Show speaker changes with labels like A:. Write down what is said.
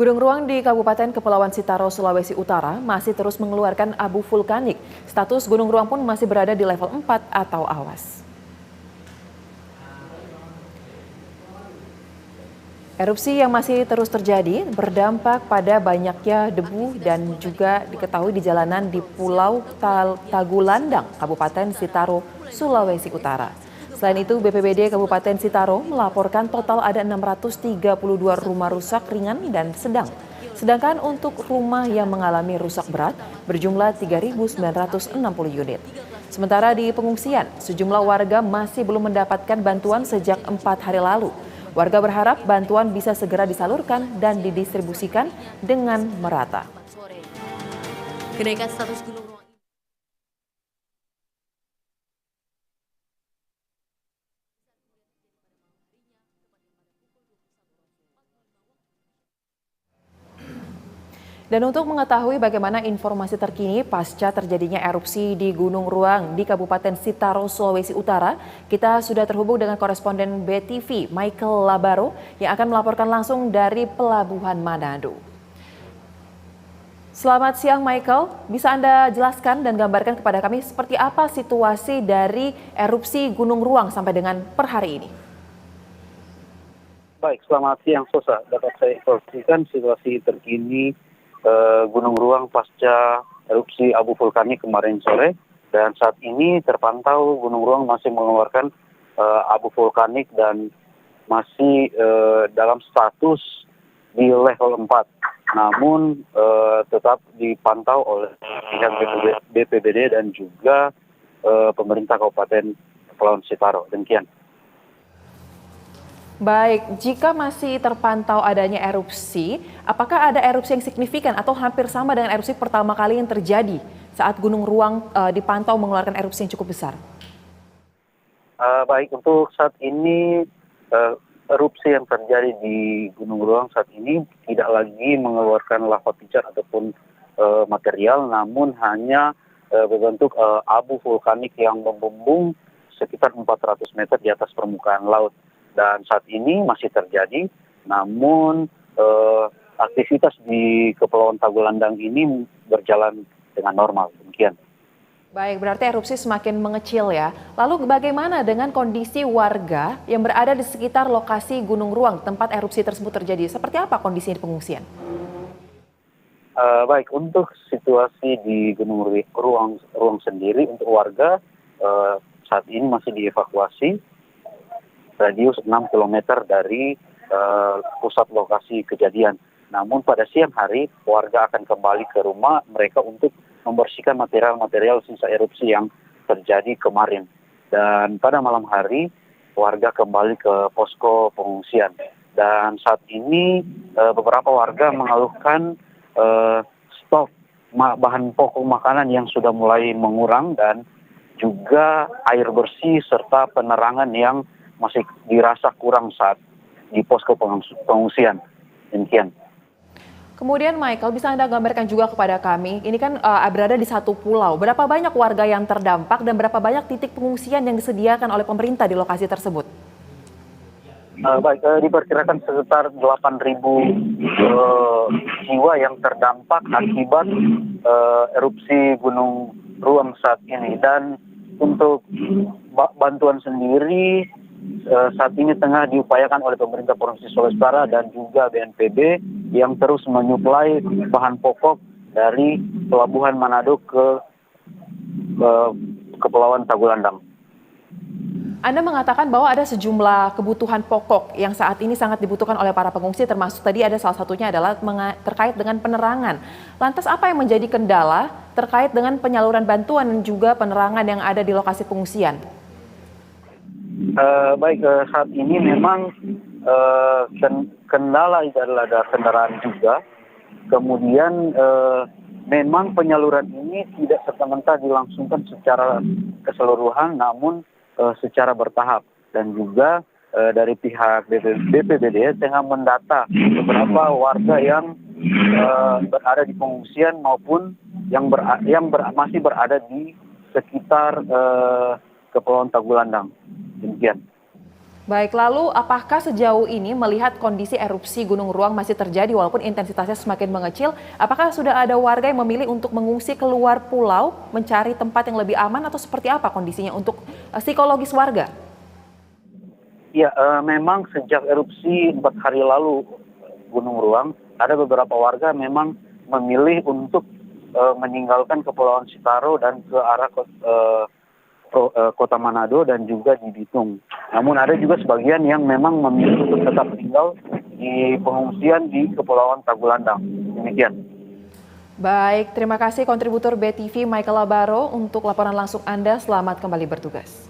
A: Gunung Ruang di Kabupaten Kepulauan Sitaro, Sulawesi Utara masih terus mengeluarkan abu vulkanik. Status Gunung Ruang pun masih berada di level 4 atau awas. Erupsi yang masih terus terjadi berdampak pada banyaknya debu dan juga diketahui di jalanan di Pulau Tagulandang, Kabupaten Sitaro, Sulawesi Utara. Selain itu, BPBD Kabupaten Sitaro melaporkan total ada 632 rumah rusak ringan dan sedang. Sedangkan untuk rumah yang mengalami rusak berat berjumlah 3.960 unit. Sementara di pengungsian, sejumlah warga masih belum mendapatkan bantuan sejak 4 hari lalu. Warga berharap bantuan bisa segera disalurkan dan didistribusikan dengan merata.
B: Kenaikan status Gunung Ruang.
A: Dan untuk mengetahui bagaimana informasi terkini pasca terjadinya erupsi di Gunung Ruang di Kabupaten Sitaro, Sulawesi Utara, kita sudah terhubung dengan koresponden BTV Michael Labaro yang akan melaporkan langsung dari Pelabuhan Manado. Selamat siang Michael, bisa Anda jelaskan dan gambarkan kepada kami seperti apa situasi dari erupsi Gunung Ruang sampai dengan per hari ini?
C: Baik, selamat siang Sosa. Dapat saya informasikan situasi terkini Gunung Ruang pasca erupsi abu vulkanik kemarin sore, dan saat ini terpantau Gunung Ruang masih mengeluarkan abu vulkanik dan masih dalam status di level 4. Namun tetap dipantau oleh pihak BPBD dan juga pemerintah Kabupaten Kepulauan Sitaro. Demikian.
A: Baik, jika masih terpantau adanya erupsi, apakah ada erupsi yang signifikan atau hampir sama dengan erupsi pertama kali yang terjadi saat Gunung Ruang dipantau mengeluarkan erupsi yang cukup besar?
C: Baik, untuk saat ini erupsi yang terjadi di Gunung Ruang saat ini tidak lagi mengeluarkan lava pijar ataupun material, namun hanya berbentuk abu vulkanik yang membumbung sekitar 400 meter di atas permukaan laut. Dan saat ini masih terjadi, namun aktivitas di Kepulauan Tagulandang ini berjalan dengan normal. Demikian.
A: Baik, berarti erupsi semakin mengecil ya. Lalu bagaimana dengan kondisi warga yang berada di sekitar lokasi Gunung Ruang tempat erupsi tersebut terjadi? Seperti apa kondisi di pengungsian?
C: Baik, untuk situasi di Gunung Ruang sendiri untuk warga saat ini masih dievakuasi radius 6 km dari pusat lokasi kejadian. Namun pada siang hari warga akan kembali ke rumah mereka untuk membersihkan material-material sisa erupsi yang terjadi kemarin. Dan pada malam hari warga kembali ke posko pengungsian. Dan saat ini beberapa warga mengeluhkan stok bahan pokok makanan yang sudah mulai mengurang dan juga air bersih serta penerangan yang masih dirasa kurang saat di posko pengungsian. Demikian.
A: Kemudian Michael, bisa Anda gambarkan juga kepada kami, ini kan berada di satu pulau. Berapa banyak warga yang terdampak dan berapa banyak titik pengungsian yang disediakan oleh pemerintah di lokasi tersebut?
C: Baik, diperkirakan sekitar 8.000 jiwa yang terdampak akibat erupsi Gunung Ruang saat ini. Dan untuk bantuan sendiri saat ini tengah diupayakan oleh pemerintah Provinsi Sulawesi Utara dan juga BNPB yang terus menyuplai bahan pokok dari Pelabuhan Manado ke Kepulauan Tagulandang.
A: Anda mengatakan bahwa ada sejumlah kebutuhan pokok yang saat ini sangat dibutuhkan oleh para pengungsi, termasuk tadi ada salah satunya adalah terkait dengan penerangan. Lantas apa yang menjadi kendala terkait dengan penyaluran bantuan dan juga penerangan yang ada di lokasi pengungsian?
C: Baik, saat ini memang kendala itu adalah ada kendaraan juga. Kemudian memang penyaluran ini tidak serta-merta dilangsungkan secara keseluruhan, namun secara bertahap. Dan juga dari pihak BPBD tengah mendata beberapa warga yang berada di pengungsian maupun yang masih berada di sekitar Kepulauan Tagulandang. Demikian.
A: Baik, lalu apakah sejauh ini melihat kondisi erupsi Gunung Ruang masih terjadi walaupun intensitasnya semakin mengecil, apakah sudah ada warga yang memilih untuk mengungsi keluar pulau, mencari tempat yang lebih aman atau seperti apa kondisinya untuk psikologis warga?
C: Ya, memang sejak erupsi 4 hari lalu Gunung Ruang, ada beberapa warga memang memilih untuk meninggalkan Kepulauan Sitaro dan ke arah Kota Manado dan juga di Bitung. Namun ada juga sebagian yang memang memilih untuk tetap tinggal di pengungsian di Kepulauan Tagulandang. Demikian.
A: Baik, terima kasih kontributor BTV Michael Labaro untuk laporan langsung Anda. Selamat kembali bertugas.